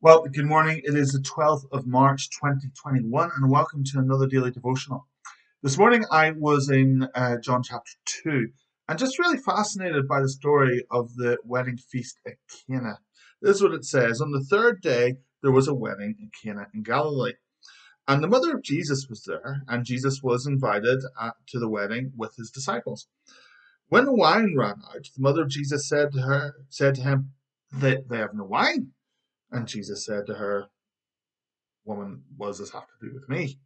Well, good morning. It is the 12th of March 2021, and welcome to another daily devotional. This morning I was in John chapter 2 and just really fascinated by the story of the wedding feast at Cana. This is what it says. On the third day, there was a wedding in Cana in Galilee. And the mother of Jesus was there, and Jesus was invited to the wedding with his disciples. When the wine ran out, the mother of Jesus said to him, they have no wine. And Jesus said to her, Woman, what does this have to do with me?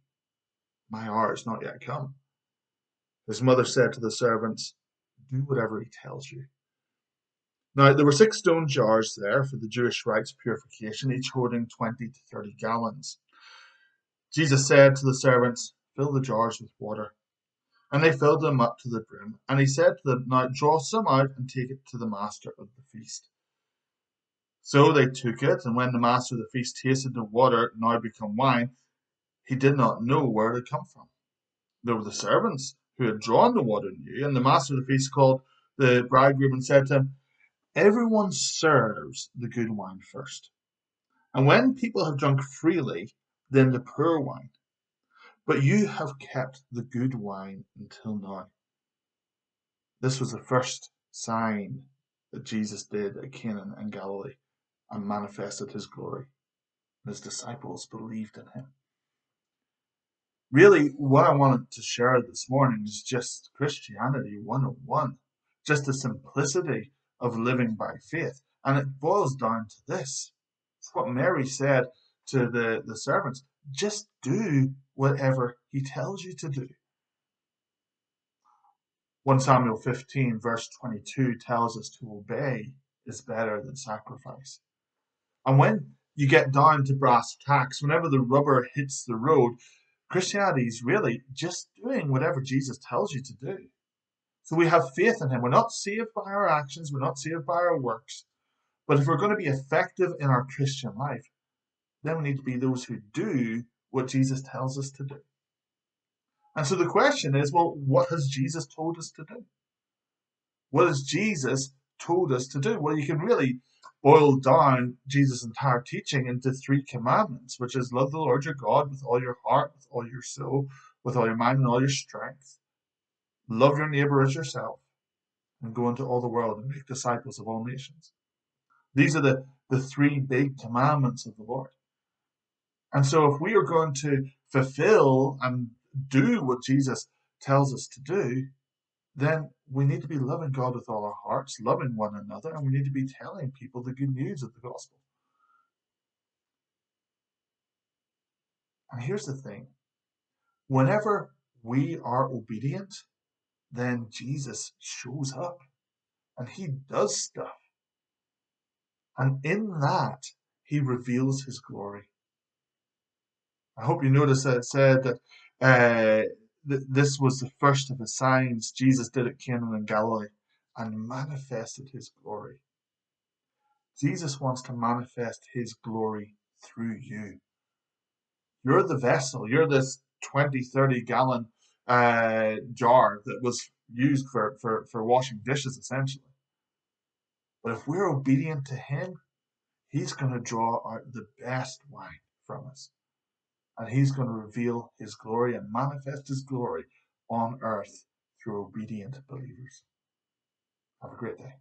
My hour is not yet come. His mother said to the servants, Do whatever he tells you. Now, there were 6 stone jars there for the Jewish rites of purification, each holding 20 to 30 gallons. Jesus said to the servants, Fill the jars with water. And they filled them up to the brim. And he said to them, Now draw some out and take it to the master of the feast. So they took it, and when the master of the feast tasted the water now become wine, he did not know where it had come from. There were the servants who had drawn the water new, and the master of the feast called the bridegroom and said to him, Everyone serves the good wine first, and when people have drunk freely, then the poor wine. But you have kept the good wine until now. This was the first sign that Jesus did at Cana in Galilee and manifested his glory. His disciples believed in him. Really, what I wanted to share this morning is just Christianity 101, just the simplicity of living by faith. And it boils down to this. It's what Mary said to the servants. Just do whatever he tells you to do. 1 Samuel 15 verse 22 tells us to obey is better than sacrifice. And when you get down to brass tacks, whenever the rubber hits the road, Christianity is really just doing whatever Jesus tells you to do. So we have faith in him. We're not saved by our actions. We're not saved by our works. But if we're going to be effective in our Christian life, then we need to be those who do what Jesus tells us to do. And so the question is, well, what has Jesus told us to do? What has Jesus told us to do? Well, you can really boil down Jesus' entire teaching into 3 commandments, which is love the Lord your God with all your heart, with all your soul, with all your mind and all your strength. Love your neighbor as yourself, and go into all the world and make disciples of all nations. These are the 3 big commandments of the Lord. And so if we are going to fulfill and do what Jesus tells us to do, then we need to be loving God with all our hearts, loving one another, and we need to be telling people the good news of the gospel. And here's the thing. Whenever we are obedient, then Jesus shows up and he does stuff. And in that, he reveals his glory. I hope you notice that it said that this was the first of the signs Jesus did at Cana in Galilee and manifested his glory. Jesus wants to manifest his glory through you. You're the vessel. You're this 20, 30 gallon jar that was used for washing dishes, essentially. But if we're obedient to him, he's going to draw out the best wine from us. And he's going to reveal his glory and manifest his glory on earth through obedient believers. Have a great day.